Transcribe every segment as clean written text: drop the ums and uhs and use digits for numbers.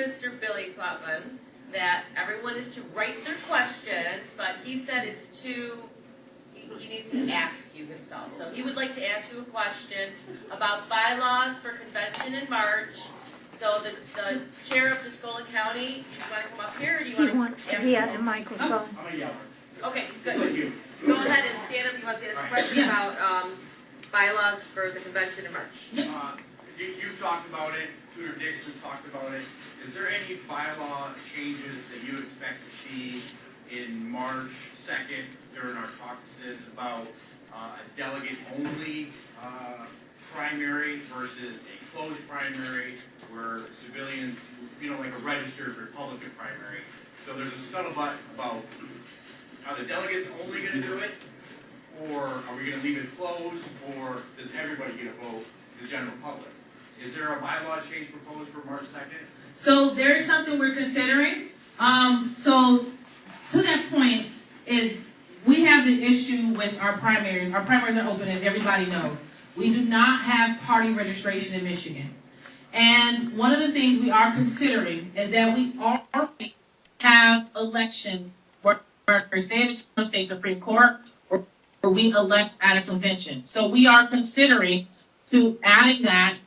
Mr. Billy Putman that everyone is to write their questions, but he said it's too, he needs to ask you himself. So he would like to ask you a question about bylaws for convention in March. So the chair of Tuscola County, do you want to come up here, or do you want to? He wants to be at the microphone. I'm gonna yell. Okay, good. Go ahead and stand up. You want to say this question about bylaws for the convention in March? You talked about it. Tudor Dixon talked about it. Is there any bylaw changes that you expect to see in March 2nd during our caucuses about a delegate-only primary versus a closed primary where civilians, like a registered Republican primary? So there's a scuttlebutt about, are the delegates only going to do it, or are we going to leave it closed, or does everybody get a vote, the general public? Is there a bylaw change proposed for March 2nd? So there is something we're considering. So to that point is we have the issue with our primaries. Our primaries are open, as everybody knows. We do not have party registration in Michigan. And one of the things we are considering is that we already have elections where state Supreme Court or we elect at a convention. So we are considering to adding that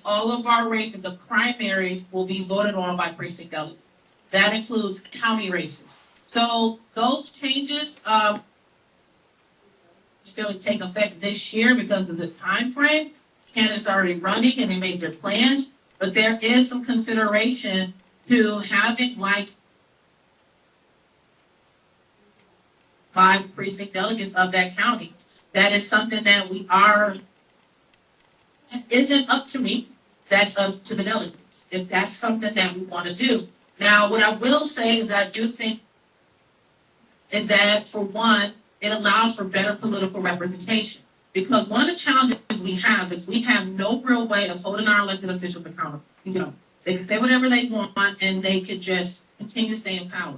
all of our races, the primaries, will be voted on by precinct delegates. That includes county races. So those changes still take effect this year because of the time frame. Candidates are already running and they made their plans, but there is some consideration to having by precinct delegates of that county. That is something that we are. It isn't up to me. That's up to the delegates. If that's something that we want to do. Now, what I will say is that I do think is that, for one, it allows for better political representation. Because one of the challenges we have is we have no real way of holding our elected officials accountable. They can say whatever they want and they can just continue to stay in power.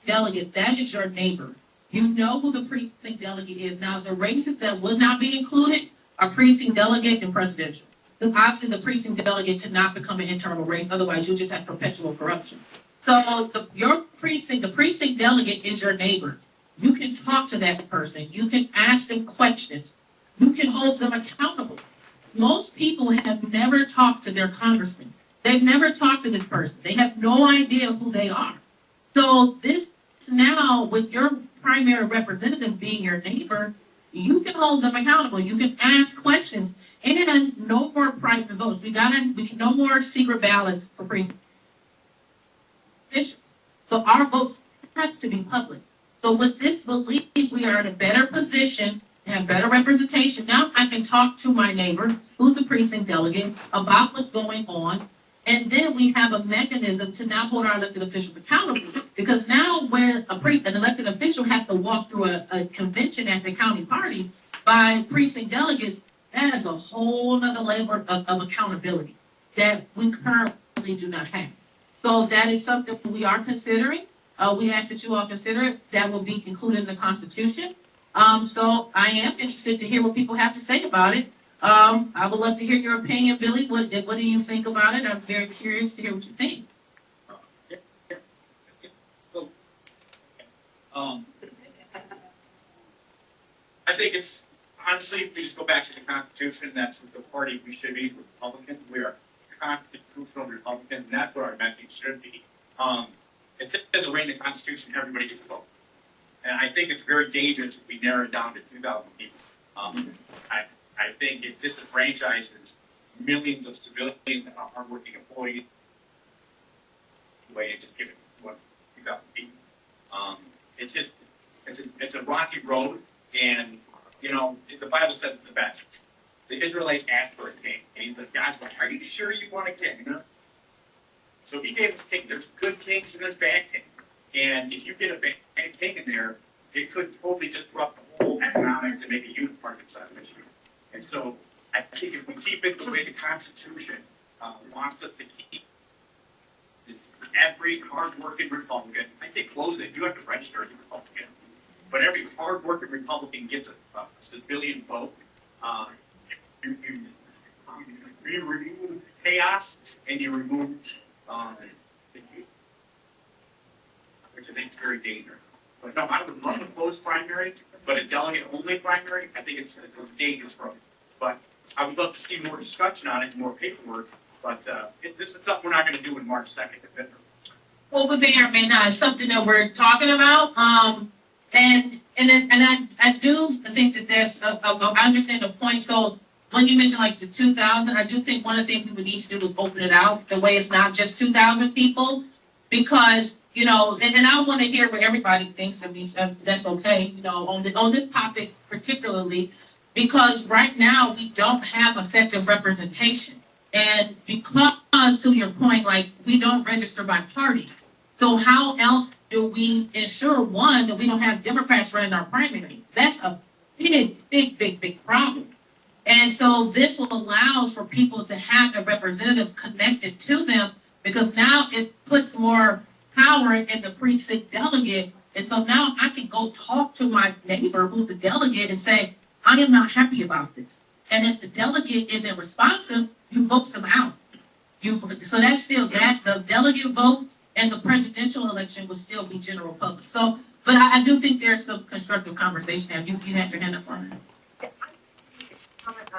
Delegate, that is your neighbor. You know who the precinct delegate is. Now, the races that would not be included are precinct delegate and presidential. Because obviously the precinct delegate could not become an internal race. Otherwise, you just have perpetual corruption. So the precinct delegate is your neighbor. You can talk to that person. You can ask them questions. You can hold them accountable. Most people have never talked to their congressman. They've never talked to this person. They have no idea who they are. So this now, with your primary representative being your neighbor, you can hold them accountable. You can ask questions, and no more private votes. We can no more secret ballots for precinct officials. So our votes have to be public. So with this belief, we are in a better position to have better representation. Now I can talk to my neighbor, who's the precinct delegate, about what's going on. And then we have a mechanism to now hold our elected officials accountable. Because now when an elected official has to walk through a convention at the county party by precinct delegates, that is a whole other level of accountability that we currently do not have. So that is something we are considering. We ask that you all consider it. That will be included in the Constitution. So I am interested to hear what people have to say about it. I would love to hear your opinion, Billy. What do you think about it? I'm very curious to hear what you think. I think it's, honestly, if we just go back to the Constitution, that's the party we should be, Republicans. We are constitutional Republicans, and that's what our message should be. It says right in the Constitution, everybody gets a vote. And I think it's very dangerous if we narrow it down to 2,000 people. I think it disenfranchises millions of civilians and hardworking employees way and just give it to 2,000 people. It's a rocky road, and the Bible says it the best. The Israelites asked for a king, and he's like, God's like, are you sure you want a king? So he gave us king. There's good kings and there's bad kings, and if you get a bad king in there, it could totally disrupt the whole economics and make a huge market side of Michigan. And so I think if we keep it the way the Constitution wants us to keep, it's every hard-working Republican, I say close it, you have to register as a Republican, but every hard-working Republican gets a civilian vote. You remove chaos and you remove, which I think is very dangerous. But no, I would love a closed primary, but a delegate-only primary, I think it's a dangerous road. But I would love to see more discussion on it, and more paperwork, but this is something we're not gonna do in March 2nd. Well, we may or may not, it's something that we're talking about, and I do think that I understand the point, so when you mentioned like the 2,000, I do think one of the things we would need to do is open it out, the way it's not just 2,000 people, because, you know, and I want to hear what everybody thinks of me, so that's okay, you know, on this topic particularly, because right now we don't have effective representation. And because, to your point, like, we don't register by party. So how else do we ensure, one, that we don't have Democrats running our primary? That's a big problem. And so this will allow for people to have a representative connected to them, because now it puts more power in the precinct delegate. And so now I can go talk to my neighbor who's the delegate and say, I am not happy about this. And if the delegate isn't responsive, you vote them out. So that's the delegate vote, and the presidential election will still be general public. So, but I do think there's some constructive conversation. You had your hand up on it.